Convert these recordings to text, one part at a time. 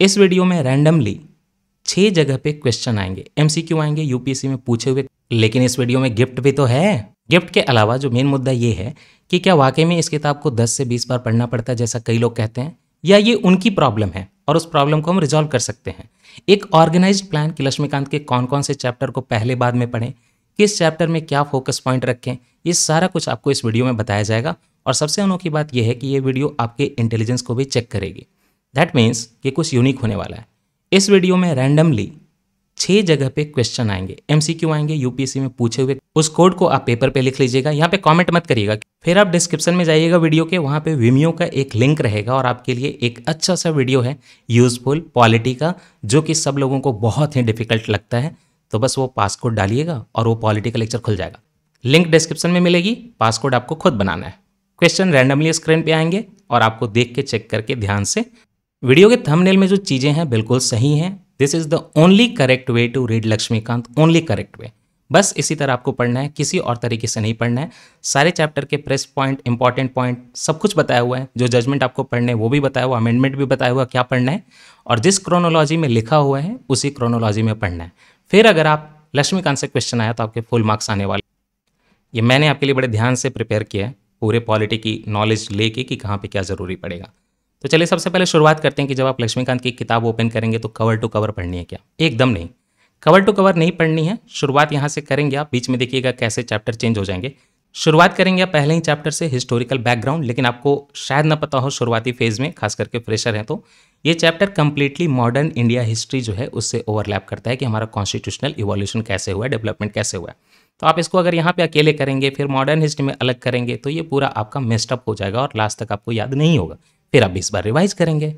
इस वीडियो में रैंडमली 6 जगह पे क्वेश्चन आएंगे, एमसीक्यू आएंगे यूपीएससी में पूछे हुए, लेकिन इस वीडियो में गिफ्ट भी तो है। गिफ्ट के अलावा जो मेन मुद्दा ये है कि क्या वाकई में इस किताब को 10 से 20 बार पढ़ना पड़ता है जैसा कई लोग कहते हैं, या ये उनकी प्रॉब्लम है और उस प्रॉब्लम को हम रिजॉल्व कर सकते हैं। एक ऑर्गेनाइज्ड प्लान कि लक्ष्मीकांत के कौन कौन से चैप्टर को पहले बाद में पढ़ें, किस चैप्टर में क्या फोकस पॉइंट रखें, ये सारा कुछ आपको इस वीडियो में बताया जाएगा। और सबसे अनोखी बात यह है कि ये वीडियो आपके इंटेलिजेंस को भी चेक करेगी। दैट मीन्स कि कुछ यूनिक होने वाला है। इस वीडियो में रैंडमली 6 जगह पे क्वेश्चन आएंगे, एमसीक्यू आएंगे यूपीएससी में पूछे हुए। उस कोड को आप पेपर पे लिख लीजिएगा, यहाँ पे कमेंट मत करिएगा। फिर आप डिस्क्रिप्शन में जाइएगा वीडियो के, वहाँ पे विमियो का एक लिंक रहेगा और आपके लिए एक अच्छा सा वीडियो है यूजफुल पॉलिटी का, जो कि सब लोगों को बहुत ही डिफिकल्ट लगता है। तो बस वो पासकोड डालिएगा और वो पॉलिटी का लेक्चर खुल जाएगा। लिंक डिस्क्रिप्शन में मिलेगी, पासकोड आपको खुद बनाना है। क्वेश्चन रैंडमली स्क्रीन पे आएंगे और आपको देख के चेक करके ध्यान से। वीडियो के थंबनेल में जो चीज़ें हैं बिल्कुल सही हैं। This is the only correct way to read Laxmikanth, only correct way. बस इसी तरह आपको पढ़ना है, किसी और तरीके से नहीं पढ़ना है। सारे चैप्टर के प्रेस पॉइंट, इंपॉर्टेंट पॉइंट सब कुछ बताया हुआ है। जो जजमेंट आपको पढ़ने है वो भी बताया हुआ, अमेंडमेंट भी बताया हुआ क्या पढ़ना है, और जिस क्रोनोलॉजी में लिखा हुआ है उसी क्रोनोलॉजी में पढ़ना है। फिर अगर आप लक्ष्मीकांत से क्वेश्चन आया तो आपके फुल मार्क्स आने वाले। ये मैंने आपके लिए बड़े ध्यान से प्रिपेयर किया है, पूरे पॉलिटी की नॉलेज लेके कि कहाँ पे क्या ज़रूरी पड़ेगा। तो चलिए सबसे पहले शुरुआत करते हैं कि जब आप लक्ष्मीकांत की किताब ओपन करेंगे तो कवर टू कवर पढ़नी है क्या? एकदम नहीं, कवर टू कवर नहीं पढ़नी है। शुरुआत यहाँ से करेंगे आप, बीच में देखिएगा कैसे चैप्टर चेंज हो जाएंगे। शुरुआत करेंगे आप पहले ही चैप्टर से, हिस्टोरिकल बैकग्राउंड। लेकिन आपको शायद ना पता हो शुरुआती फेज़ में, खास करके फ्रेशर हैं, तो ये chapter completely modern India history जो है उससे ओवरलैप करता है कि हमारा कॉन्स्टिट्यूशनल इवोल्यूशन कैसे हुआ है, डेवलपमेंट कैसे हुआ है। तो आप इसको अगर यहाँ पे अकेले करेंगे फिर मॉडर्न हिस्ट्री में अलग करेंगे तो ये पूरा आपका मेस्टअप हो जाएगा और लास्ट तक आपको याद नहीं होगा। फिर आप 20 बार रिवाइज करेंगे।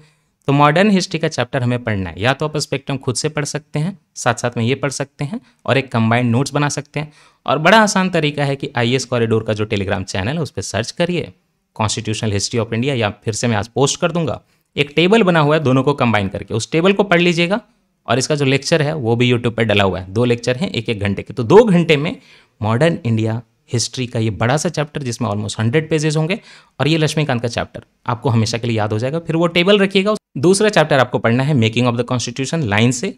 तो मॉडर्न हिस्ट्री का चैप्टर हमें पढ़ना है, या तो आप स्पेक्ट्रम खुद से पढ़ सकते हैं, साथ साथ में ये पढ़ सकते हैं और एक कंबाइंड नोट्स बना सकते हैं। और बड़ा आसान तरीका है कि आईएएस कॉरिडोर का जो टेलीग्राम चैनल है उस पर सर्च करिए कॉन्स्टिट्यूशनल हिस्ट्री ऑफ इंडिया, या फिर से मैं आज पोस्ट कर दूंगा। एक टेबल बना हुआ है दोनों को कंबाइन करके, उस टेबल को पढ़ लीजिएगा। और इसका जो लेक्चर है वो भी यूट्यूब पर डला हुआ है। 2 लेक्चर हैं 1-1 घंटे के, तो 2 घंटे में मॉडर्न इंडिया हिस्ट्री का ये बड़ा सा चैप्टर जिसमें ऑलमोस्ट 100 पेजेस होंगे, और ये लक्ष्मीकांत का चैप्टर आपको हमेशा के लिए याद हो जाएगा। फिर वो टेबल रखिएगा। दूसरा चैप्टर आपको पढ़ना है making of the constitution line से,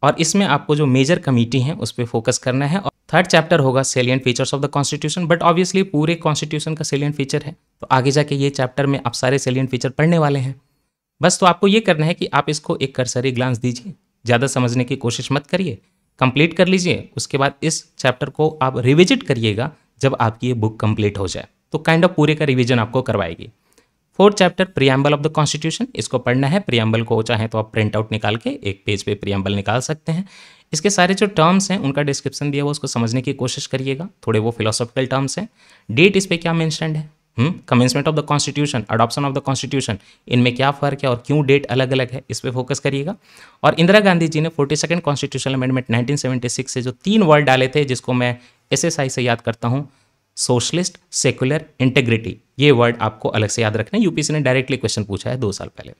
और इसमें आपको जो मेजर कमेटी है उस पर फोकस करना है। और थर्ड चैप्टर होगा salient features of the constitution, but obviously पूरे कॉन्स्टिट्यूशन का सेलिएंट फीचर है, तो आगे जाके ये चैप्टर में आप सारे सेलिएंट फीचर पढ़ने वाले हैं। बस तो आपको ये करना है कि आप इसको एक करसरी ग्लांस दीजिए, ज़्यादा समझने की कोशिश मत करिए, कंप्लीट कर लीजिए। उसके बाद इस चैप्टर को आप रिविजिट करिएगा जब आपकी ये बुक कंप्लीट हो जाए, तो काइंड ऑफ पूरे का रिवीजन आपको करवाएगी। 4th chapter preamble of the constitution, इसको पढ़ना है। प्रीएम्बल को चाहे तो आप प्रिंट आउट निकाल के एक पेज पे प्रीएम्बल निकाल सकते हैं। इसके सारे जो टर्म्स हैं उनका डिस्क्रिप्शन दिया हुआ, उसको समझने की कोशिश करिएगा। थोड़े वो फिलोसॉफिकल टर्म्स हैं। डेट इस पर क्या मेंशन्ड है, commencement of the constitution, adoption of the constitution, इनमें क्या फ़र्क है और क्यों डेट अलग अलग है, इस पर फोकस करिएगा। और इंदिरा गांधी जी ने 42nd कॉन्स्टिट्यूशनल अमेंडमेंट 1976 से जो 3 वर्ड डाले थे, जिसको मैं एसएसआई से याद करता हूँ, सोशलिस्ट, सेकुलर, इंटेग्रिटी, ये वर्ड आपको अलग से याद रखना है। यूपीएससी ने डायरेक्टली क्वेश्चन पूछा है 2 साल पहले।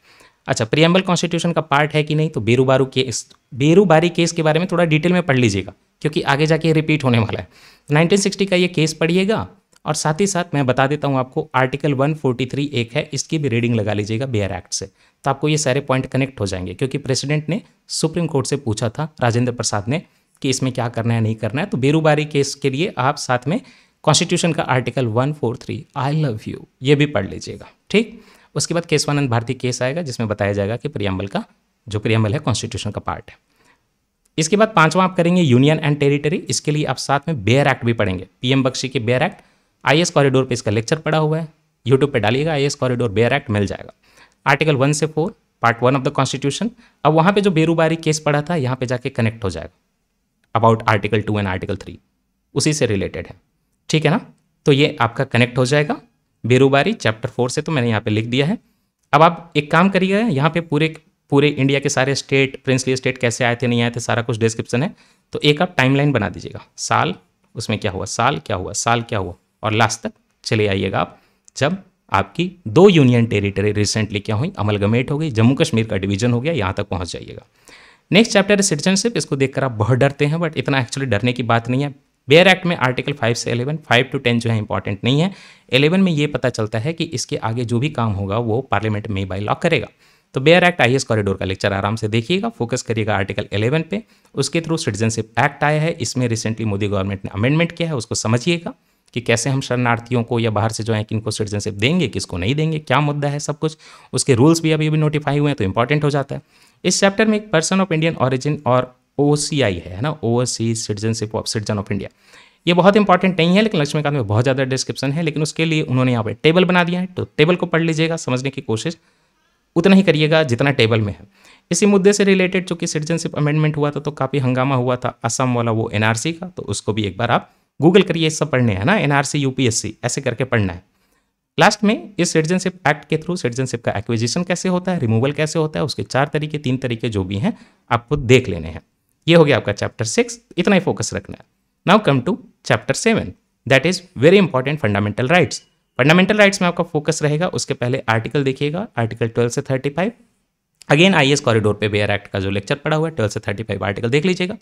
अच्छा, प्रीएम्बल कॉन्स्टिट्यूशन का पार्ट है कि नहीं, तो बेरूबारी केस के बारे में थोड़ा डिटेल में पढ़ लीजिएगा, क्योंकि आगे जाके रिपीट होने वाला है। 1960 का ये केस पढ़िएगा, और साथ ही साथ मैं बता देता हूँ आपको आर्टिकल 143 एक है, इसकी भी रीडिंग लगा लीजिएगा बेयर एक्ट से, तो आपको ये सारे पॉइंट कनेक्ट हो जाएंगे। क्योंकि प्रेसिडेंट ने सुप्रीम कोर्ट से पूछा था, राजेंद्र प्रसाद ने, कि इसमें क्या करना है नहीं करना है। तो बेरूबारी केस के लिए आप साथ में कॉन्स्टिट्यूशन का आर्टिकल 143 आई लव यू ये भी पढ़ लीजिएगा, ठीक। उसके बाद केशवानंद भारती केस आएगा, जिसमें बताया जाएगा कि प्रीएम्बल का जो प्रीएम्बल है कॉन्स्टिट्यूशन का पार्ट है। इसके बाद 5वां आप करेंगे यूनियन एंड टेरिटरी। इसके लिए आप साथ में बेयर एक्ट भी पढ़ेंगे, पीएम बख्शी के बेयर एक्ट। आईएएस कॉरिडोर पे इसका लेक्चर पड़ा हुआ है, यूट्यूब पे डालिएगा, आईएएस कॉरिडोर बेयर एक्ट मिल जाएगा। आर्टिकल 1 से 4 पार्ट 1 ऑफ द कॉन्स्टिट्यूशन। अब वहाँ पे जो बेरूबारी केस पड़ा था, यहाँ पे जाके कनेक्ट हो जाएगा अबाउट आर्टिकल 2 एंड आर्टिकल 3, उसी से रिलेटेड है, ठीक है ना। तो ये आपका कनेक्ट हो जाएगा बेरूबारी चैप्टर 4 से, तो मैंने यहाँ पे लिख दिया है। अब आप एक काम करिएगा, यहाँ पे पूरे इंडिया के सारे स्टेट, प्रिंसली स्टेट कैसे आए थे नहीं आए थे, सारा कुछ डिस्क्रिप्शन है। तो एक आप टाइमलाइन बना दीजिएगा, साल उसमें क्या हुआ, साल क्या हुआ, साल क्या हुआ, और लास्ट तक चले आइएगा आप, जब आपकी 2 यूनियन टेरिटरी रिसेंटली क्या हुई, अमलगमेट हो गई, जम्मू कश्मीर का डिवीजन हो गया, यहाँ तक पहुँच जाइएगा। नेक्स्ट चैप्टर है सिटीजनशिप। इसको देखकर आप बहुत डरते हैं, बट इतना एक्चुअली डरने की बात नहीं है। बेयर एक्ट में आर्टिकल 5 से 11, 5 to 10 जो है इंपॉर्टेंट नहीं है। 11 में ये पता चलता है कि इसके आगे जो भी काम होगा वो पार्लियामेंट में बाय लॉ करेगा। तो बेयर एक्ट आईएएस कॉरिडोर का लेक्चर आराम से देखिएगा, फोकस करिएगा आर्टिकल 11 पे। उसके थ्रू सिटीजनशिप एक्ट आया है, इसमें रिसेंटली मोदी गवर्नमेंट ने अमेंडमेंट किया है, उसको समझिएगा कि कैसे हम शरणार्थियों को या बाहर से जो है किनको सिटीजनशिप देंगे, किसको नहीं देंगे, क्या मुद्दा है, सब कुछ। उसके रूल्स भी अभी नोटिफाई हुए हैं तो इंपॉर्टेंट हो जाता है। इस चैप्टर में एक पर्सन ऑफ इंडियन ऑरिजिन और OCI है ना, overseas citizenship of citizen of India, ये बहुत इंपॉर्टेंट नहीं है, लेकिन लक्ष्मीकांत में बहुत ज़्यादा डिस्क्रिप्शन है, लेकिन उसके लिए उन्होंने यहाँ पे टेबल बना दिया है, तो टेबल को पढ़ लीजिएगा, समझने की कोशिश उतना ही करिएगा जितना टेबल में है। इसी मुद्दे से रिलेटेड चूंकि सिटीजनशिप अमेंडमेंट हुआ था तो काफ़ी हंगामा हुआ था, असम वाला वो NRC का, तो उसको भी एक बार आप गूगल करिए, सब पढ़ने हैं ना, NRC UPSC ऐसे करके पढ़ना है। लास्ट में इस सिटीजनशिप एक्ट के थ्रू सिटीजनशिप का एक्विजिशन कैसे होता है, रिमूवल कैसे होता है, उसके 4 तरीके 3 तरीके जो भी हैं आपको देख लेने हैं। ये हो गया आपका चैप्टर 6, इतना ही फोकस रखना है। Now come to chapter 7, that is very important, fundamental rights. Fundamental rights में आपका फोकस रहेगा। उसके पहले आर्टिकल देखिएगा, आर्टिकल 12 से 35। अगेन आईएएस कॉरिडोर पे बेयर एक्ट का जो लेक्चर पड़ा हुआ है 12 से 35 आर्टिकल देख लीजिएगा।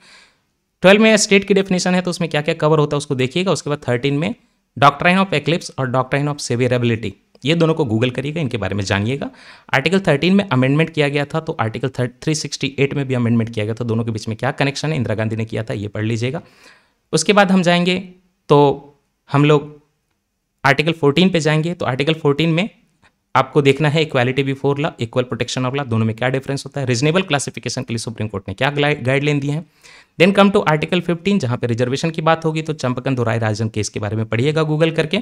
12 में स्टेट की डेफिनेशन है तो उसमें क्या क्या कवर होता है उसको देखिएगा। उसके बाद 13 में डॉक्ट्राइन ऑफ एक्लिप्स और डॉक्ट्राइन ऑफ सेवियरेबिलिटी, ये दोनों को गूगल करिएगा, इनके बारे में जानिएगा। आर्टिकल 13 में अमेंडमेंट किया गया था, तो आर्टिकल 368 में भी अमेंडमेंट किया गया था, दोनों के बीच में क्या कनेक्शन है, इंदिरा गांधी ने किया था, ये पढ़ लीजिएगा। उसके बाद हम जाएंगे तो हम लोग आर्टिकल 14 पे जाएंगे। तो आर्टिकल 14 में आपको देखना है equality before law, equal protection of law, दोनों में क्या डिफरेंस होता है, रीजनेबल क्लासिफिकेशन के लिए सुप्रीम कोर्ट ने क्या गाइडलाइन दी है। देन कम टू आर्टिकल 15 जहां पे रिजर्वेशन की बात होगी, तो चंपकन राय राजन केस के बारे में पढ़िएगा गूगल करके,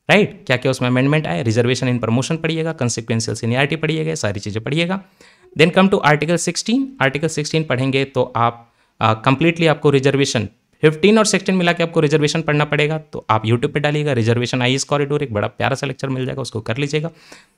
राइट, क्या क्या उसमें अमेंडमेंट आए, रिजर्वेशन इन प्रमोशन पढ़िएगा, कंसिक्वेंशियल सीनियरिटी पढ़िएगा, सारी चीज़ें पढ़िएगा। Then come to article 16, article 16 पढ़ेंगे तो आप कंप्लीटली आपको रिजर्वेशन 15 और 16 मिला के आपको रिजर्वेशन पढ़ना पड़ेगा। तो आप यूट्यूब पे डालिएगा रिजर्वेशन आईएएस कॉरिडोर, एक बड़ा प्यारा सा लेक्चर मिल जाएगा, उसको कर लीजिएगा।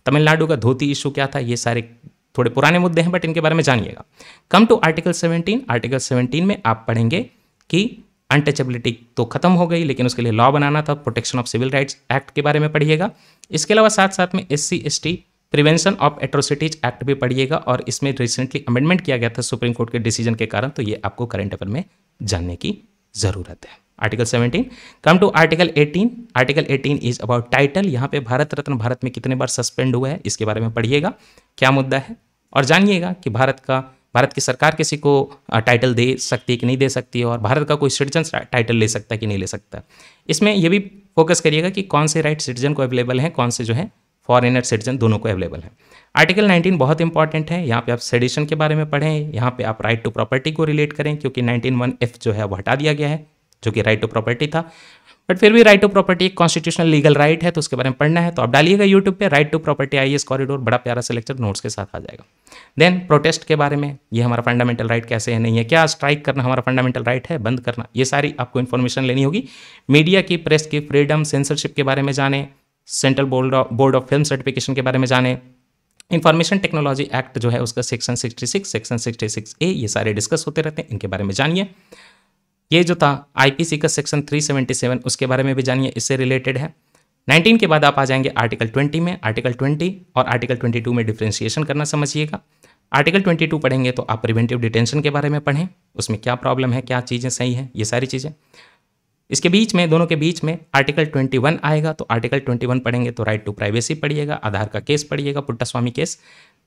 तमिलनाडु का धोती इशू क्या था, ये सारे थोड़े पुराने मुद्दे हैं बट इनके बारे में जानिएगा। कम टू आर्टिकल 17, आर्टिकल 17 में आप पढ़ेंगे कि अनटचेबिलिटी तो खत्म हो गई, लेकिन उसके लिए लॉ बनाना था, protection of civil rights act के बारे में पढ़िएगा। इसके अलावा साथ साथ में SC/ST prevention of atrocities act भी पढ़िएगा, और इसमें रिसेंटली अमेंडमेंट किया गया था सुप्रीम कोर्ट के डिसीजन के कारण, तो ये आपको करंट अफेयर में जानने की जरूरत है। Article 17। Come to article 18, article 18 is about title. यहाँ पे भारत रत्न भारत में कितने बार सस्पेंड हुआ है इसके बारे में पढ़िएगा, क्या मुद्दा है, और जानिएगा कि भारत की सरकार किसी को टाइटल दे सकती है कि नहीं दे सकती है, और भारत का कोई सिटीजन टाइटल ले सकता है कि नहीं ले सकता। इसमें यह भी फोकस करिएगा कि कौन से राइट सिटीजन को अवेलेबल हैं, कौन से जो है फॉरेनर सिटीजन, दोनों को अवेलेबल है। आर्टिकल 19 बहुत इंपॉर्टेंट है, यहाँ पे आप सेडिशन के बारे में पढ़ें, यहाँ पे आप राइट टू प्रॉपर्टी को रिलेट करें, क्योंकि 19(1)(f) जो है वो हटा दिया गया है, जो कि राइट टू प्रॉपर्टी था, बट फिर भी राइट टू प्रॉपर्टी एक कॉन्स्टिट्यूशनल लीगल राइट है, तो उसके बारे में पढ़ना है। तो आप डालिएगा यूट्यूब पे right to property IAS corridor, बड़ा प्यारा सा लेक्चर नोट्स के साथ आ जाएगा। देन प्रोटेस्ट के बारे में, ये हमारा फंडामेंटल राइट कैसे है, नहीं है, क्या स्ट्राइक करना हमारा फंडामेंटल राइट है, बंद करना, ये सारी आपको इन्फॉर्मेशन लेनी होगी। मीडिया की, प्रेस की फ्रीडम, सेंसरशिप के बारे में जाने, central board of film certification के बारे में जाने, इंफॉर्मेशन टेक्नोलॉजी एक्ट जो है उसका सेक्शन 66, सेक्शन 66A, ये सारे डिस्कस होते रहते हैं, इनके बारे में जानिए। ये जो था आईपीसी का सेक्शन 377, उसके बारे में भी जानिए, इससे रिलेटेड है। 19 के बाद आप आ जाएंगे आर्टिकल 20 में। आर्टिकल 20 और आर्टिकल 22 में डिफ्रेंशिएशन करना समझिएगा। आर्टिकल 22 पढ़ेंगे तो आप प्रिवेंटिव डिटेंशन के बारे में पढ़ें, उसमें क्या प्रॉब्लम है, क्या चीज़ें सही हैं, ये सारी चीज़ें। इसके बीच में, दोनों के बीच में आर्टिकल 21 आएगा, तो आर्टिकल 21 पढ़ेंगे तो राइट टू प्राइवेसी पढ़िएगा, आधार का केस पढ़िएगा, Puttaswamy case,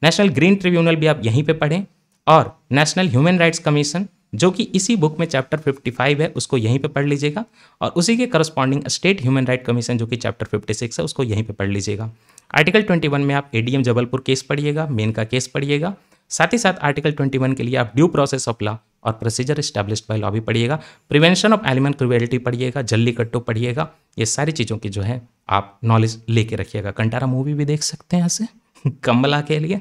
national green tribunal भी आप यहीं पे पढ़ें, और नेशनल ह्यूमन राइट्स कमीशन जो कि इसी बुक में चैप्टर 55 है, उसको यहीं पे पढ़ लीजिएगा, और उसी के corresponding state human right commission जो कि चैप्टर 56 है, उसको यहीं पे पढ़ लीजिएगा। आर्टिकल 21 में आप ADM जबलपुर केस पढ़िएगा, मेन का केस पढ़िएगा, साथ ही साथ आर्टिकल 21 के लिए आप ड्यू प्रोसेस ऑफ लॉ और प्रोसीजर एस्टैब्लिश्ड बाय लॉ भी पढ़िएगा, प्रिवेंशन ऑफ एनिमल क्रुएल्टी पढ़िएगा, जल्लीकट्टू पढ़िएगा, ये सारी चीज़ों की जो है आप नॉलेज लेके रखिएगा। कंटारा मूवी भी देख सकते हैं यहाँ से कमला के लिए।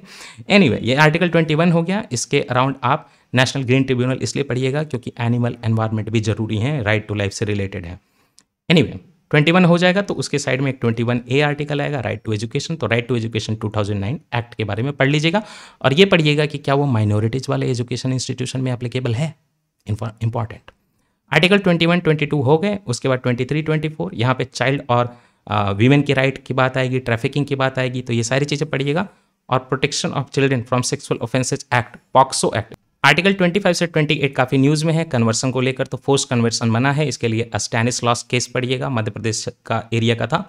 एनीवे, ये आर्टिकल 21 हो गया। इसके अराउंड आप नेशनल ग्रीन ट्रिब्यूनल इसलिए पढ़िएगा क्योंकि एनिमल एनवायरनमेंट भी जरूरी है, राइट टू लाइफ से रिलेटेड है। एनीवे 21 हो जाएगा तो उसके साइड में एक 21A आर्टिकल आएगा, राइट टू एजुकेशन। तो राइट टू एजुकेशन 2009 एक्ट के बारे में पढ़ लीजिएगा, और ये पढ़िएगा कि क्या वो माइनॉरिटीज़ वाले एजुकेशन इंस्टीट्यूशन में एप्लीकेबल है, इंपॉर्टेंट। आर्टिकल 21, 22 हो गए। उसके बाद 23, 24 यहाँ पे चाइल्ड और वीमेन की राइट की बात आएगी, ट्रैफिकिंग की बात आएगी, तो ये सारी चीज़ें पढ़िएगा। और protection of children from sexual offences act, POCSO act. Article 25 से 28 काफ़ी न्यूज़ में है, कन्वर्सन को लेकर, तो फोर्स कन्वर्सन मना है, इसके लिए स्टैनिस्लॉस केस पढ़िएगा, मध्य प्रदेश का एरिया का था।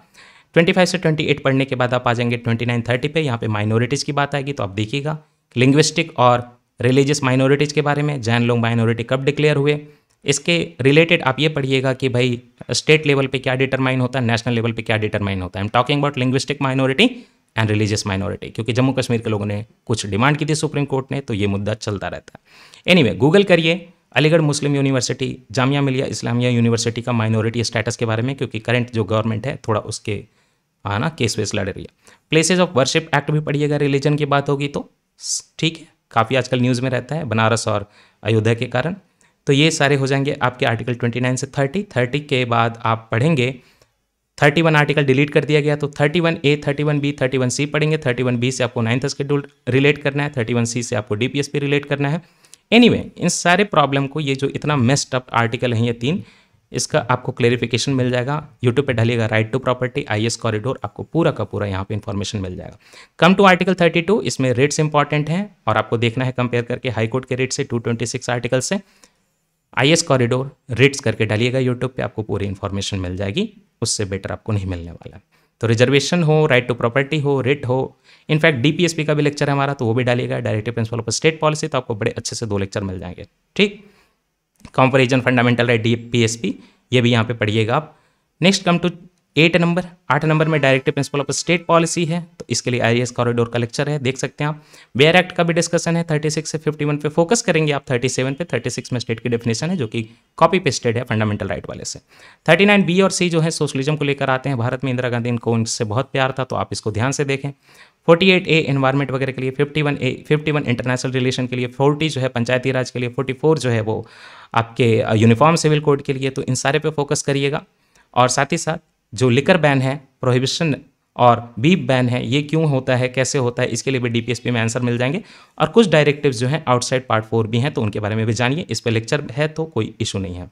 25 से 28 पढ़ने के बाद आप आ जाएंगे 29, 30 पे, यहाँ पे माइनॉरिटीज़ की बात आएगी, तो आप देखिएगा लिंग्विस्टिक और रिलीजियस माइनॉरिटीज़ के बारे में, जैन लोग माइनॉरिटी कब डिक्लेयर हुए, इसके रिलेटेड आप ये पढ़िएगा कि भाई स्टेट लेवल पे क्या डिटरमाइन होता है, नेशनल लेवल पे क्या डिटरमाइन होता है। I am talking about linguistic minority and religious minority, क्योंकि जम्मू कश्मीर के लोगों ने कुछ डिमांड की थी सुप्रीम कोर्ट ने, तो ये मुद्दा चलता रहता है। एनीवे गूगल करिए अलीगढ़ मुस्लिम यूनिवर्सिटी, जामिया मिलिया इस्लामिया यूनिवर्सिटी का माइनॉरिटी स्टेटस के बारे में, क्योंकि करंट जो गवर्नमेंट है थोड़ा उसके ना केस वेस लड़ रही है। प्लेसेस ऑफ वर्शिप एक्ट भी पढ़िएगा, रिलीजन की बात होगी तो ठीक है, काफ़ी आजकल न्यूज़ में रहता है बनारस और अयोध्या के कारण। तो ये सारे हो जाएंगे आपके आर्टिकल 29 से 30 के बाद आप पढ़ेंगे 31 आर्टिकल डिलीट कर दिया गया, तो 31A 31B 31C पढ़ेंगे। 31B से आपको 9th शेड्यूल रिलेट करना है, 31C से आपको DPSP रिलेट करना है। एनीवे इन सारे प्रॉब्लम को, ये जो इतना मेस्ड अप आर्टिकल हैं ये 3, इसका आपको क्लेरिफिकेशन मिल जाएगा। यूट्यूब पे डालिएगा right to property IS corridor, आपको पूरा का पूरा यहाँ पे इन्फॉर्मेशन मिल जाएगा। कम टू आर्टिकल 32, इसमें रेट्स इंपॉर्टेंट हैं और आपको देखना है कंपेयर करके हाई कोर्ट के रेट से 226 आर्टिकल से। IS कॉरिडोर रेट्स करके डालिएगा यूट्यूब पे, आपको पूरी इन्फॉर्मेशन मिल जाएगी, उससे बेटर आपको नहीं मिलने वाला। तो रिजर्वेशन हो, राइट टू प्रॉपर्टी हो, रेट हो, इनफैक्ट DPSP का भी लेक्चर है हमारा, तो वो भी डालिएगा। Directive principle of state policy, तो आपको बड़े अच्छे से 2 लेक्चर मिल जाएंगे। ठीक, कंपैरिजन फंडामेंटल राइट DPSP, ये भी यहाँ पे पढ़िएगा आप। नेक्स्ट कम टू 8 नंबर में directive principle of state policy है, तो इसके लिए IS कॉरिडोर का लेक्चर है, देख सकते हैं आप। बेयर एक्ट का भी डिस्कशन है, 36 से 51 पे फोकस करेंगे आप, 37 पे। 36 में स्टेट की डेफिनेशन है जो कि कॉपी पेस्टेड है फंडामेंटल राइट वाले से। 39B और C जो है सोशलिज्म को लेकर आते हैं। भारत में इंदिरा गांधी को उनसे बहुत प्यार था, तो आप इसको ध्यान से देखें। 48A एनवायरमेंट वगैरह के लिए, 51 इंटरनेशनल रिलेशन के लिए, 40 जो है पंचायती राज के लिए, 44 जो है वो आपके यूनिफॉर्म सिविल कोड के लिए, तो इन सारे पे फोकस करिएगा। और साथ ही साथ जो लिकर बैन है, प्रोहिबिशन और बीफ बैन है, ये क्यों होता है, कैसे होता है, इसके लिए भी DPSP में आंसर मिल जाएंगे। और कुछ डायरेक्टिव्स जो हैं आउटसाइड पार्ट 4 भी हैं, तो उनके बारे में भी जानिए, इस पर लेक्चर है तो कोई इशू नहीं है।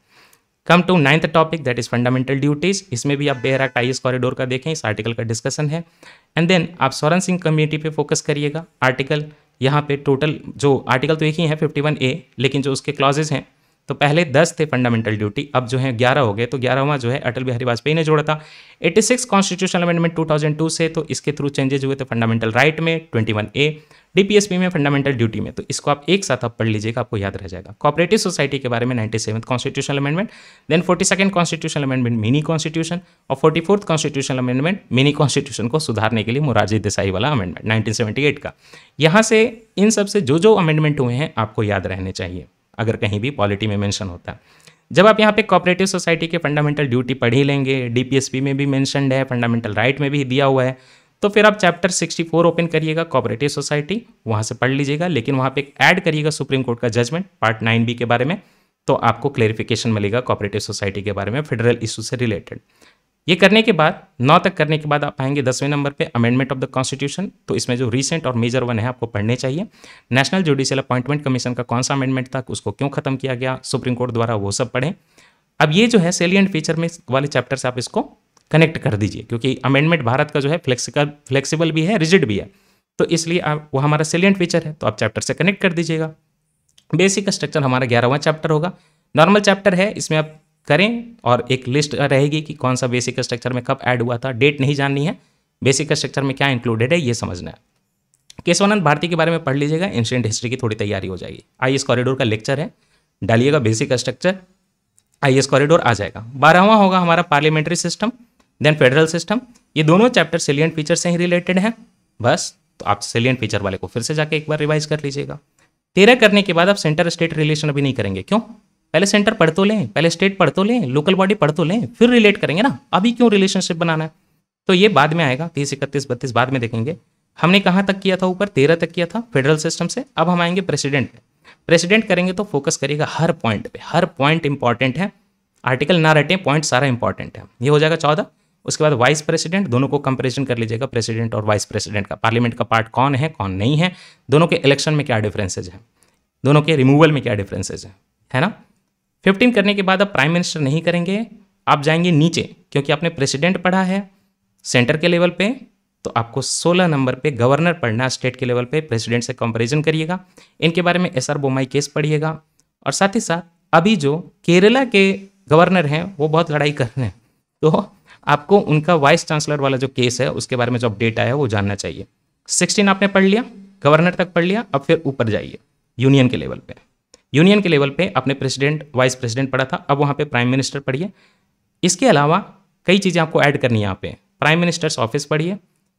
Come to 9th topic, that is fundamental duties. इसमें भी आप बेयर एक्ट IS कॉरिडोर का देखें, इस आर्टिकल का डिस्कशन है। एंड देन आप सोरेन सिंह कम्युनिटी पे फोकस करिएगा। आर्टिकल यहाँ पे टोटल जो आर्टिकल तो एक ही है 51A, लेकिन जो उसके क्लॉजेज हैं, तो पहले 10 थे फंडामेंटल ड्यूटी, अब जो है 11 हो गए। तो 11वां जो है अटल बिहारी वाजपेयी ने जोड़ा था 86 कॉन्स्टिट्यूशनल अमेंडमेंट 2002 से, तो इसके थ्रू चेंजेस हुए थे फंडामेंटल राइट में 21A, DPSP में, फंडामेंटल ड्यूटी में। तो इसको आप एक साथ आप पढ़ लीजिएगा, आपको याद रह जाएगा। कोऑपरेटिव सोसाइटी के बारे में 97th constitutional amendment, then 42nd constitutional amendment mini constitution, और 44th constitutional amendment mini constitution को सुधारने के लिए मोरारजी देसाई वाला अमेंडमेंट 1978 का। यहाँ से इन सब से जो अमेंडमेंट हुए हैं आपको याद रहने चाहिए, अगर कहीं भी पॉलिटी में मेंशन होता है। जब आप यहाँ पे कोऑपरेटिव सोसाइटी के फंडामेंटल ड्यूटी पढ़ ही लेंगे, DPSP में भी मेंशन्ड है, फंडामेंटल राइट में भी दिया हुआ है, तो फिर आप चैप्टर 64 ओपन करिएगा कोऑपरेटिव सोसाइटी, वहाँ से पढ़ लीजिएगा। लेकिन वहाँ पे ऐड करिएगा सुप्रीम कोर्ट का जजमेंट पार्ट 9B के बारे में, तो आपको क्लेरिफिकेशन मिलेगा कोऑपरेटिव सोसाइटी के बारे में फेडरल इशू से रिलेटेड। ये करने के बाद 9 तक करने के बाद आप आएंगे 10वें नंबर पे अमेंडमेंट ऑफ द कॉन्स्टिट्यूशन। तो इसमें जो रीसेंट और मेजर वन है आपको पढ़ने चाहिए। नेशनल जुडिशियल अपॉइंटमेंट कमीशन का कौन सा अमेंडमेंट था, उसको क्यों खत्म किया गया सुप्रीम कोर्ट द्वारा, वो सब पढ़ें। अब ये जो है सेलिएंट फीचर में वाले चैप्टर से आप इसको कनेक्ट कर दीजिए, क्योंकि अमेंडमेंट भारत का जो है फ्लेक्सिबल भी है, रिजिड भी है, तो इसलिए आप वो हमारा सेलिएंट फीचर है, तो आप चैप्टर से कनेक्ट कर दीजिएगा। बेसिक स्ट्रक्चर हमारा 11वां चैप्टर होगा, नॉर्मल चैप्टर है, इसमें आप करें और एक लिस्ट रहेगी कि कौन सा बेसिक स्ट्रक्चर में कब ऐड हुआ था, डेट नहीं जाननी है, बेसिक स्ट्रक्चर में क्या इंक्लूडेड है ये समझना है। केशवानंद भारती के बारे में पढ़ लीजिएगा, एंशिएंट हिस्ट्री की थोड़ी तैयारी हो जाएगी। IS कॉरिडोर का लेक्चर है, डालिएगा बेसिक स्ट्रक्चर, IS कॉरिडोर आ जाएगा। 12वां होगा हमारा parliamentary system, then federal system. ये दोनों चैप्टर सेलिएंट फीचर से ही रिलेटेड है बस, तो आप सेलिएंट फीचर वाले को फिर से जाके एक बार रिवाइज कर लीजिएगा। 13 करने के बाद आप सेंटर स्टेट रिलेशन अभी नहीं करेंगे, क्यों? पहले सेंटर पढ़ तो लें, पहले स्टेट पढ़ तो लें, लोकल बॉडी पढ़ तो लें, फिर रिलेट करेंगे ना, अभी क्यों रिलेशनशिप बनाना है। तो ये बाद में आएगा, 30, 31, 32 बाद में देखेंगे। हमने कहाँ तक किया था, ऊपर 13 तक किया था फेडरल सिस्टम से। अब हम आएंगे प्रेसिडेंट पे। प्रेसिडेंट करेंगे तो फोकस करिएगा हर पॉइंट पे, हर पॉइंट इंपॉर्टेंट है, आर्टिकल ना रटें, पॉइंट सारा इंपॉर्टेंट है। ये हो जाएगा 14। उसके बाद वाइस प्रेसिडेंट, दोनों को कंपेरिजन कर लीजिएगा, प्रेसिडेंट और वाइस प्रेसिडेंट का। पार्लियामेंट का पार्ट कौन है कौन नहीं है, दोनों के इलेक्शन में क्या डिफरेंसेज है, दोनों के रिमूवल में क्या डिफरेंसेज है ना। 15 करने के बाद आप प्राइम मिनिस्टर नहीं करेंगे, आप जाएंगे नीचे, क्योंकि आपने प्रेसिडेंट पढ़ा है सेंटर के लेवल पे, तो आपको 16 नंबर पे गवर्नर पढ़ना, स्टेट के लेवल पे प्रेसिडेंट से कंपैरिजन करिएगा। इनके बारे में SR बोम्मई केस पढ़िएगा। और साथ ही साथ अभी जो केरला के गवर्नर हैं वो बहुत लड़ाई कर रहे हैं, तो आपको उनका वाइस चांसलर वाला जो केस है उसके बारे में जो अपडेट आया है वो जानना चाहिए। 16 आपने पढ़ लिया, गवर्नर तक पढ़ लिया, अब फिर ऊपर जाइए यूनियन के लेवल पे। यूनियन के लेवल पे आपने प्रेसिडेंट, वाइस प्रेसिडेंट पढ़ा था, अब वहाँ पे प्राइम मिनिस्टर पढ़िए। इसके अलावा कई चीज़ें आपको ऐड करनी है यहाँ पे। प्राइम मिनिस्टर्स ऑफिस पढ़िए,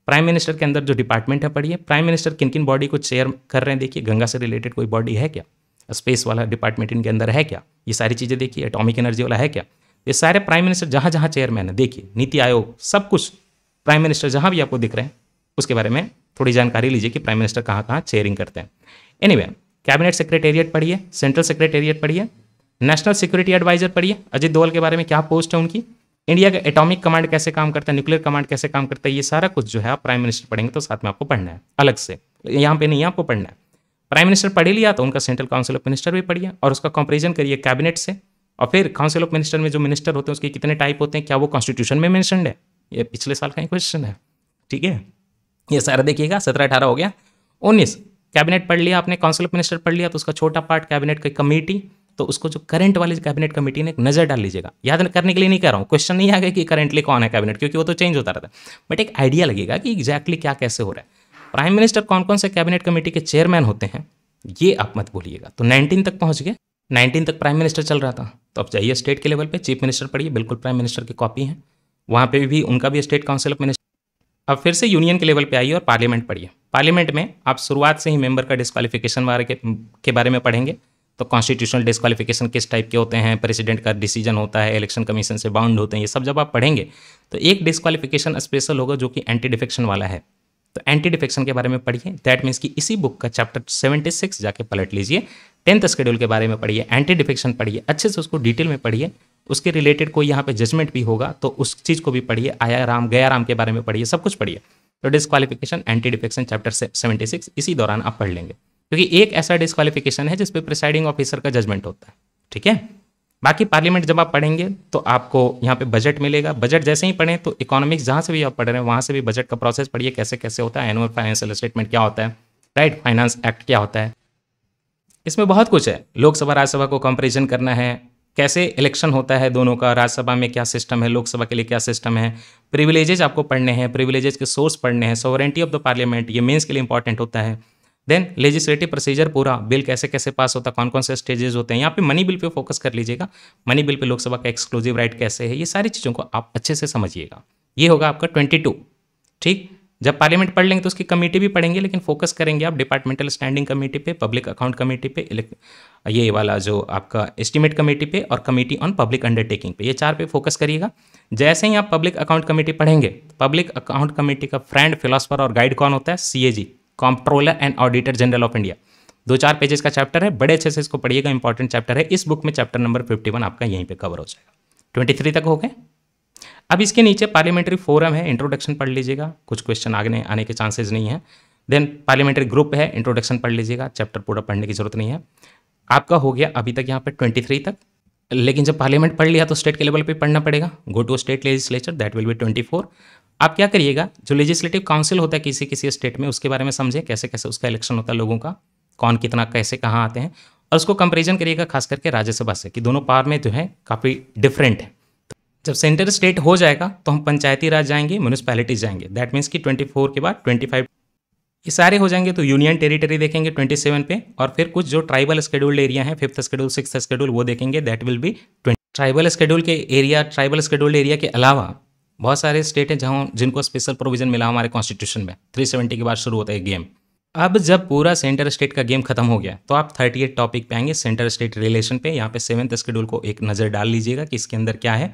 प्राइम मिनिस्टर के अंदर जो डिपार्टमेंट है पढ़िए, प्राइम मिनिस्टर किन किन बॉडी को चेयर कर रहे हैं देखिए, गंगा से रिलेटेड कोई बॉडी है क्या, स्पेस वाला डिपार्टमेंट इनके अंदर है क्या, ये सारी चीज़ें देखिए, एटॉमिक एनर्जी वाला है क्या, ये सारे प्राइम मिनिस्टर जहाँ जहाँ चेयरमैन है देखिए, नीति आयोग, सब कुछ प्राइम मिनिस्टर जहाँ भी आपको दिख रहे हैं उसके बारे में थोड़ी जानकारी लीजिए कि प्राइम मिनिस्टर कहाँ कहाँ चेयरिंग करते हैं। एनीवे, कैबिनेट सेक्रेटेरिएट पढ़िए, सेंट्रल सेक्रेटेरिएट पढ़िए, नेशनल सिक्योरिटी एडवाइजर पढ़िए, अजित डोभाल के बारे में क्या पोस्ट है उनकी, इंडिया का एटॉमिक कमांड कैसे काम करता है, न्यूक्लियर कमांड कैसे काम करता है, ये सारा कुछ जो है आप प्राइम मिनिस्टर पढ़ेंगे तो साथ में आपको पढ़ना है अलग से, यहाँ पे नहीं आपको पढ़ना है। प्राइम मिनिस्टर पढ़ लिया तो उनका सेंट्रल काउंसिल ऑफ मिनिस्टर भी पढ़िए और उसका कंपैरिजन करिए कैबिनेट से, और फिर काउंसिल ऑफ मिनिस्टर में जो मिनिस्टर होते हैं उसके कितने टाइप होते हैं, क्या वो कॉन्स्टिट्यूशन में मेंशन्ड है, ये पिछले साल का ही क्वेश्चन है, ठीक है। ये सारा देखिएगा, 17-18 हो गया। 19 कैबिनेट पढ़ लिया आपने, काउंसिल ऑफ मिनिस्टर पढ़ लिया तो उसका छोटा पार्ट कैबिनेट की कमेटी, तो उसको जो करंट वाली कैबिनेट कमेटी ने एक नजर डाल लीजिएगा। याद करने के लिए नहीं कह रहा हूँ, क्वेश्चन नहीं आ गया कि करंटली कौन है कैबिनेट, क्योंकि वो तो चेंज होता रहता है, बट एक आइडिया लगेगा कि एग्जैक्टली क्या कैसे हो रहा है। प्राइम मिनिस्टर कौन कौन से कैबिनेट कमेटी के चेयरमैन होते हैं ये आप मत भूलिएगा। तो 19 तक पहुंच गए, 19 तक प्राइम मिनिस्टर चल रहा था, तो अब जाइए स्टेट के लेवल पे, चीफ मिनिस्टर पढ़िए, बिल्कुल प्राइम मिनिस्टर की कॉपी है, वहाँ पे भी उनका भी स्टेट काउंसिल ऑफ मिनिस्टर। अब फिर से यूनियन के लेवल पे आइए और पार्लियामेंट पढ़िए। पार्लियामेंट में आप शुरुआत से ही मेंबर का डिस्क्वालिफिकेशन के बारे में पढ़ेंगे, तो कॉन्स्टिट्यूशनल डिस्क्वालिफिकेशन किस टाइप के होते हैं, प्रेसिडेंट का डिसीजन होता है, इलेक्शन कमीशन से बाउंड होते हैं, ये सब जब आप पढ़ेंगे तो एक डिस्क्वालिफिकेशन स्पेशल होगा जो कि एंटी डिफेक्शन वाला है, तो एंटी डिफेक्शन के बारे में पढ़िए। दैट मीन्स कि इसी बुक का चैप्टर 76 जाके पलट लीजिए, 10th शेड्यूल के बारे में पढ़िए, एंटी डिफेक्शन पढ़िए, अच्छे से उसको डिटेल में पढ़िए, उसके रिलेटेड कोई यहाँ पे जजमेंट भी होगा तो उस चीज़ को भी पढ़िए, आया राम गया राम के बारे में पढ़िए, सब कुछ पढ़िए। तो डिस्क्वालिफिकेशन, एंटी डिफेक्शन चैप्टर 76 इसी दौरान आप पढ़ लेंगे, क्योंकि एक ऐसा डिस्क्वालिफिकेशन है जिसपे प्रिसाइडिंग ऑफिसर का जजमेंट होता है, ठीक है। बाकी पार्लियामेंट जब आप पढ़ेंगे तो आपको यहाँ पे बजट मिलेगा, बजट जैसे ही पढ़ें तो इकोनॉमिक्स जहाँ से भी आप पढ़ रहे हैं वहाँ से भी बजट का प्रोसेस पढ़िए, कैसे कैसे होता है, एनुअल फाइनेंशियल स्टेटमेंट क्या होता है, राइट, फाइनेंस एक्ट क्या होता है, इसमें बहुत कुछ है। लोकसभा राज्यसभा को कंपेरिजन करना है, कैसे इलेक्शन होता है दोनों का, राज्यसभा में क्या सिस्टम है, लोकसभा के लिए क्या सिस्टम है, प्रिविलेजेज आपको पढ़ने हैं, प्रिविलेजेज के सोर्स पढ़ने हैं, सोवरेंटी ऑफ द पार्लियामेंट, ये मेंस के लिए इंपॉर्टेंट होता है। देन लेजिस्लेटिव प्रोसीजर, पूरा बिल कैसे कैसे पास होता है, कौन कौन से स्टेजेस होते हैं, यहाँ पे मनी बिल पे फोकस कर लीजिएगा, मनी बिल पे लोकसभा का एक्सक्लूसिव राइट कैसे है, ये सारी चीज़ों को आप अच्छे से समझिएगा। ये होगा आपका 22, ठीक। जब पार्लियामेंट पढ़ लेंगे तो उसकी कमेटी भी पढ़ेंगे, लेकिन फोकस करेंगे आप डिपार्टमेंटल स्टैंडिंग कमेटी पे, पब्लिक अकाउंट कमेटी पे, ये वाला जो आपका एस्टीमेट कमेटी पे और कमेटी ऑन पब्लिक अंडरटेकिंग पे, ये 4 पे फोकस करिएगा। जैसे ही आप पब्लिक अकाउंट कमेटी पढ़ेंगे, पब्लिक अकाउंट कमेटी का फ्रेंड, फिलोसफर और गाइड कौन होता है, CAG, controller and auditor general of India. 2-4 pages का चैप्टर है, बड़े अच्छे से इसको पढ़िएगा, इंपॉर्टेंट चैप्टर है। इस बुक में चैप्टर नंबर 51 आपका यहीं पे कवर हो जाएगा। 23 तक हो गए। अब इसके नीचे पार्लियामेंट्री फोरम है, इंट्रोडक्शन पढ़ लीजिएगा, कुछ क्वेश्चन आने के चांसेस नहीं है। देन पार्लियामेंट्री ग्रुप है, इंट्रोडक्शन पढ़ लीजिएगा, चैप्टर पूरा पढ़ने की जरूरत नहीं है। आपका हो गया अभी तक यहाँ पे 23 तक, लेकिन जब पार्लियामेंट पढ़ लिया तो स्टेट के लेवल पे पढ़ना पड़ेगा। Go to state legislature, that will be 24। आप क्या करिएगा, जो लेजिस्लेटिव काउंसिल होता है किसी किसी स्टेट में, उसके बारे में समझे, कैसे कैसे उसका इलेक्शन होता है, लोगों का कौन कितना कैसे कहाँ आते हैं, और उसको कंपेरिजन करिएगा खास करके राज्यसभा से, कि दोनों पावर में जो है काफ़ी डिफरेंट है। जब सेंटर स्टेट हो जाएगा तो हम पंचायती राज जाएंगे, म्यूनिसपैलिटीज जाएंगे, दैट मीन्स कि 24 के बाद 25 ये सारे हो जाएंगे। तो यूनियन टेरिटरी देखेंगे 27 पे, और फिर कुछ जो ट्राइबल शेड्यूल्ड एरिया है, 5th शेड्यूल, 6th शेड्यूल, वो देखेंगे, that will B 20। Tribal scheduled area के अलावा बहुत सारे स्टेट हैं जहाँ जिनको स्पेशल प्रोविजन मिला हमारे कॉन्स्टिट्यूशन में, 370 के बाद शुरू होता है गेम। अब जब पूरा सेंटर स्टेट का गेम खत्म हो गया तो आप 38 टॉपिक पे आएंगे, सेंटर स्टेट रिलेशन पे। यहाँ पे 7th शेड्यूल को एक नज़र डाल लीजिएगा कि इसके अंदर क्या है।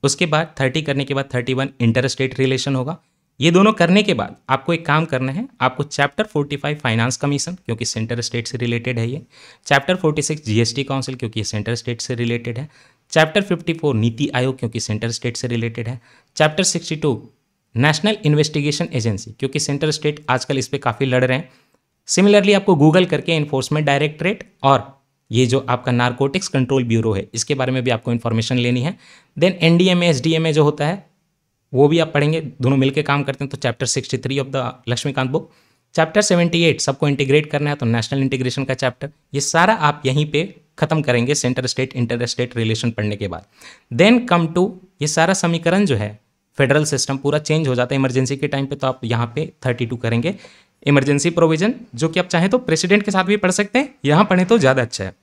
उसके बाद 30 करने के बाद 31 इंटर स्टेट रिलेशन होगा। ये दोनों करने के बाद आपको एक काम करना है, आपको चैप्टर 45 फाइनेंस कमीशन, क्योंकि सेंटर स्टेट से रिलेटेड है ये, चैप्टर 46 GST काउंसिल, क्योंकि ये सेंटर स्टेट से रिलेटेड है, चैप्टर 54 नीति आयोग, क्योंकि सेंटर स्टेट से रिलेटेड है, चैप्टर 62 नेशनल इन्वेस्टिगेशन एजेंसी, क्योंकि सेंटर स्टेट आजकल इस पर काफ़ी लड़ रहे हैं। सिमिलरली आपको गूगल करके इन्फोर्समेंट डायरेक्टरेट और ये जो आपका नारकोटिक्स कंट्रोल ब्यूरो है, इसके बारे में भी आपको इन्फॉर्मेशन लेनी है। देन NDMA SDMA जो होता है वो भी आप पढ़ेंगे, दोनों मिलकर काम करते हैं। तो chapter 63 of the Laxmikanth book, chapter 78 सबको इंटीग्रेट करना है, तो नेशनल इंटीग्रेशन का चैप्टर, ये सारा आप यहीं पे खत्म करेंगे centre state inter state relation पढ़ने के बाद। देन कम टू ये सारा समीकरण जो है, फेडरल सिस्टम पूरा चेंज हो जाता है इमरजेंसी के टाइम पे, तो आप यहाँ पे 32 करेंगे। इमरजेंसी प्रोविजन, जो कि आप चाहें तो प्रेसिडेंट के साथ भी पढ़ सकते हैं, यहाँ पढ़ें तो ज़्यादा अच्छा है।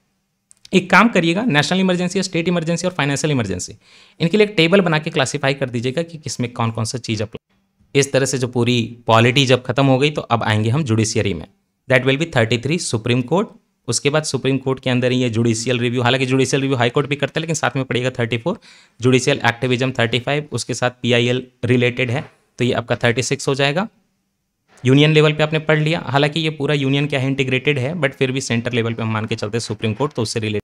एक काम करिएगा, नेशनल इमरजेंसी, स्टेट इमरजेंसी और फाइनेंशियल इमरजेंसी, इनके लिए एक टेबल बना के क्लासीफाई कर दीजिएगा कि किसमें कौन कौन सा चीज़ अप्लाई। इस तरह से जो पूरी पॉलिटी जब खत्म हो गई तो अब आएंगे हम जुडिशियरी में। That will B 33 supreme court. उसके बाद सुप्रीम कोर्ट के अंदर ही ये जुडिशियल रिव्यू, हालांकि जुडिशियल रिव्यू हाई कोर्ट भी करता है, लेकिन साथ में पड़ेगा 34, जुडिशियल एक्टिविज्म 35, उसके साथ PIL रिलेटेड है तो ये आपका 36 हो जाएगा। यूनियन लेवल पे आपने पढ़ लिया, हालांकि ये पूरा यूनियन क्या है, इंटीग्रेटेड है, बट फिर भी सेंटर लेवल पे हम मान के चलते हैं सुप्रीम कोर्ट, तो उससे रिलेटेड।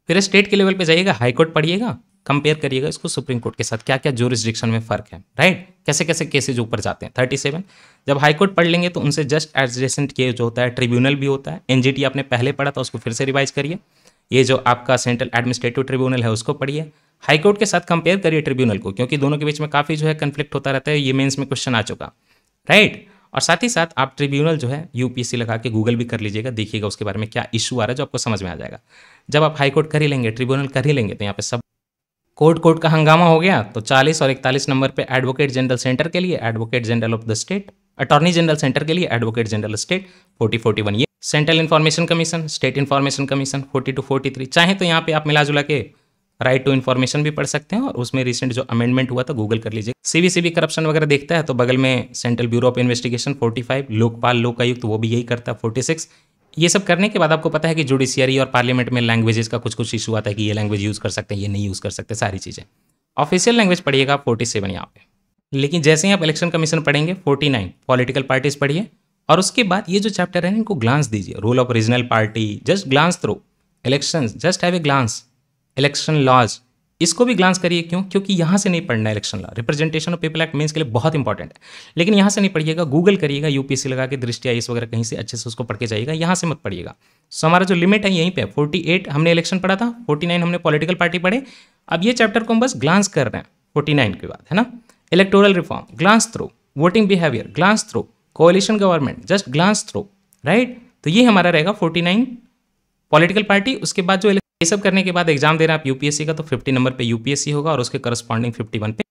फिर स्टेट के लेवल पे जाइएगा, हाई कोर्ट पढ़िएगा, कंपेयर करिएगा इसको सुप्रीम कोर्ट के साथ, क्या क्या ज्यूरिसडिक्शन में फर्क है, राइट, कैसे कैसे केसेज ऊपर जाते हैं। 37 जब हाई कोर्ट पढ़ लेंगे तो उनसे जस्ट एडजेसेंट केस जो होता है, ट्रिब्यूनल भी होता है। NGT आपने पहले पढ़ा था, उसको फिर से रिवाइज करिए। ये जो आपका सेंट्रल एडमिनिस्ट्रेटिव ट्रिब्यूनल है उसको पढ़िए, हाई कोर्ट के साथ कंपेयर करिए ट्रिब्यूनल को, क्योंकि दोनों के बीच में काफ़ी जो है कन्फ्लिक्ट होता रहता है, ये मेंस में क्वेश्चन आ चुका, राइट। और साथ ही साथ आप ट्रिब्यूनल जो है UPSC लगा के गूगल भी कर लीजिएगा, देखिएगा उसके बारे में क्या इशू आ रहा है, जो आपको समझ में आ जाएगा। जब आप हाई कोर्ट कर ही लेंगे, ट्रिब्यूनल कर ही लेंगे, तो यहाँ पे सब कोर्ट का हंगामा हो गया। तो 40 और 41 नंबर पे एडवोकेट जनरल सेंटर के लिए advocate general of the state, attorney general centre के लिए एडवोकेट जनरल स्टेट 40-41, ये central information commission, state information commission 40-43। चाहे तो यहाँ पे आप मिला जुला के राइट टू इन्फॉर्मेशन भी पढ़ सकते हैं, और उसमें रिसेंट जो अमेंडमेंट हुआ था गूगल कर लीजिए। CBCB करप्शन वगैरह देखता है तो बगल में central bureau of investigation 45, Lokpal Lokayukta वो भी यही करता है 46। ये सब करने के बाद आपको पता है कि जुडिशियरी और पार्लियामेंट में लैंग्वेजेस का कुछ कुछ इशू आता है कि ये लैंग्वेज यूज़ कर सकते हैं, ये नहीं यूज़ कर सकते, सारी चीज़ें। ऑफिशियल लैंग्वेज पढ़िएगा 47 यहाँ पे। लेकिन जैसे ही आप इलेक्शन कमीशन पढ़ेंगे 49 पॉलिटिकल पार्टीज पढ़िए, और उसके बाद ये जो चैप्टर है इनको ग्लांस दीजिए। Role of regional party just glance through, elections just have a glance, election laws इसको भी ग्लांस करिए। क्यों? क्योंकि यहाँ से नहीं पढ़ना है election law, representation of people act mains के लिए बहुत इंपॉर्टेंट है, लेकिन यहाँ से नहीं पढ़िएगा, गूगल करिएगा, UPSC लगा के दृष्टि IAS वगैरह कहीं से अच्छे से उसको पढ़ के जाइएगा, यहाँ से मत पढ़िएगा। सो हमारा जो लिमिट है यहीं पे 48 हमने इलेक्शन पढ़ा था, 49 हमने पॉलिटिकल पार्टी पढ़े। अब ये चैप्टर को हम बस ग्लांस कर रहे हैं 49 के बाद, है ना। Electoral reform glance through, voting behaviour glance through, कोalition government just glance through, right. तो ये हमारा रहेगा 49 पॉलिटिकल पार्टी। उसके बाद जो ये सब करने के बाद एग्जाम दे रहे हैं आप UPSC का, तो 50 नंबर पे UPSC होगा और उसके करस्पॉन्डिंग 51 पे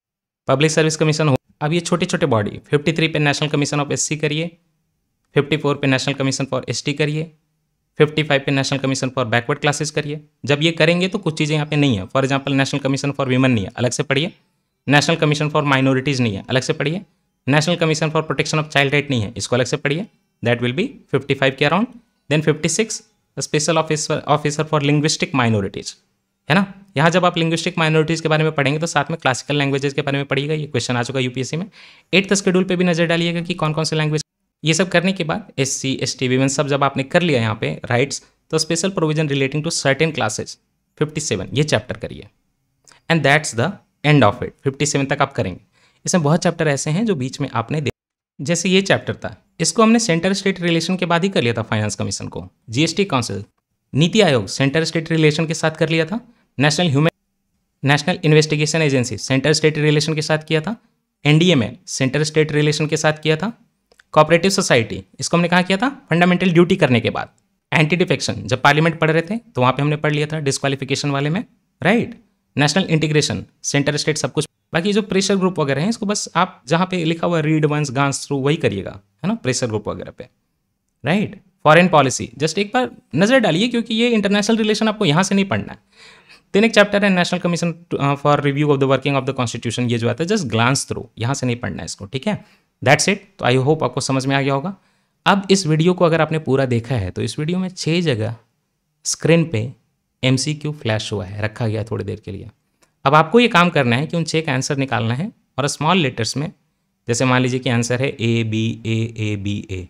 पब्लिक सर्विस कमीशन हो। अब ये छोटे छोटे बॉडी 53 पे नेशनल कमीशन ऑफ SC करिए, 54 पे नेशनल कमीशन फॉर ST करिए, 55 पे national commission for backward classes करिए। जब ये करेंगे तो कुछ चीज़ें यहाँ पे नहीं है, for example national commission for women नहीं है, अलग से पढ़िए। नेशनल कमीशन फॉर माइनॉरिटीज़ नहीं है, अलग से पढ़िए। National commission for protection of child right नहीं है, इसको अलग से पढ़िए। दैट विल बी 55 के around. Then 56 special officer for linguistic minorities, है ना। यहाँ जब आप लिंग्विस्टिक माइनॉरिटीज़ के बारे में पढ़ेंगे तो साथ में क्लासिकल लैंग्वेजेस के बारे में पढ़िएगा, ये क्वेश्चन आ चुका UPSC में। 8th शेड्यूल पे भी नजर डालिएगा कि कौन कौन से लैंग्वेज। ये सब करने के बाद SC ST वीमेन सब जब आपने कर लिया यहाँ पे राइट्स, तो special provision relating to certain classes 57 ये चैप्टर करिए, and that's the end of it. 57 तक आप करेंगे। इसमें बहुत चैप्टर ऐसे हैं जो बीच में आपने जैसे ये चैप्टर था, इसको हमने सेंटर स्टेट रिलेशन के बाद ही कर लिया था फाइनेंस कमीशन को। GST council, NITI Aayog centre state relation के साथ कर लिया था। National investigation agency centre state relation के साथ किया था। NDA में सेंटर स्टेट रिलेशन के साथ किया था। कोऑपरेटिव सोसाइटी इसको हमने कहाँ किया था, फंडामेंटल ड्यूटी करने के बाद। एंटी डिफेक्शन जब पार्लियामेंट पढ़ रहे थे तो वहाँ पे हमने पढ़ लिया था डिस्क्वालिफिकेशन वाले में, right. National integration centre state सब कुछ। बाकी जो प्रेशर ग्रुप वगैरह हैं इसको बस आप जहाँ पे लिखा हुआ रीड वंस गांस थ्रू वही करिएगा, है ना, प्रेशर ग्रुप वगैरह पे, राइट। फॉरेन पॉलिसी जस्ट एक बार नजर डालिए, क्योंकि ये इंटरनेशनल रिलेशन आपको यहाँ से नहीं पढ़ना है। देन एक चैप्टर है national commission for review of the working of the constitution, ये जो आता है जस्ट ग्लांस थ्रू, यहाँ से नहीं पढ़ना है इसको, ठीक है। That's it. तो आई होप आपको समझ में आ गया होगा। अब इस वीडियो को अगर आपने पूरा देखा है तो इस वीडियो में 6 जगह स्क्रीन पे MCQ फ्लैश हुआ है, रखा गया थोड़ी देर के लिए। अब आपको ये काम करना है कि उन 6 का आंसर निकालना है, और स्मॉल लेटर्स में, जैसे मान लीजिए कि आंसर है ABA,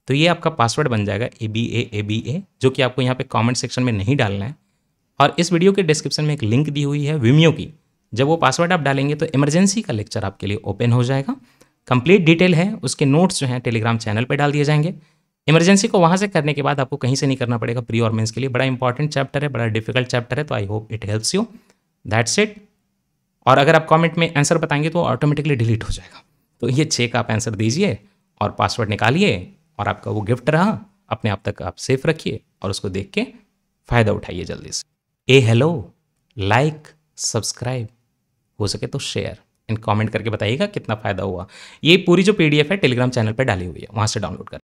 तो ये आपका पासवर्ड बन जाएगा ABA, जो कि आपको यहाँ पे कमेंट सेक्शन में नहीं डालना है। और इस वीडियो के डिस्क्रिप्शन में एक लिंक दी हुई है Vimeo की, जब वो पासवर्ड आप डालेंगे तो इमरजेंसी का लेक्चर आपके लिए ओपन हो जाएगा। कंप्लीट डिटेल है, उसके नोट्स जो हैं टेलीग्राम चैनल पे डाल दिए जाएंगे। इमरजेंसी को वहाँ से करने के बाद आपको कहीं से नहीं करना पड़ेगा प्री और मेंस के लिए। बड़ा इंपॉर्टेंट चैप्टर है, बड़ा डिफिकल्ट चैप्टर है, तो I hope it helps you. That's it. और अगर आप कमेंट में आंसर बताएंगे तो ऑटोमेटिकली डिलीट हो जाएगा। तो ये 6 का आप आंसर दीजिए और पासवर्ड निकालिए, और आपका वो गिफ्ट रहा, अपने आप तक आप सेफ रखिए और उसको देख के फ़ायदा उठाइए जल्दी से। हेलो, लाइक, सब्सक्राइब, हो सके तो शेयर, इन कमेंट करके बताइएगा कितना फ़ायदा हुआ। ये पूरी जो PDF है टेलीग्राम चैनल पे डाली हुई है, वहाँ से डाउनलोड कर।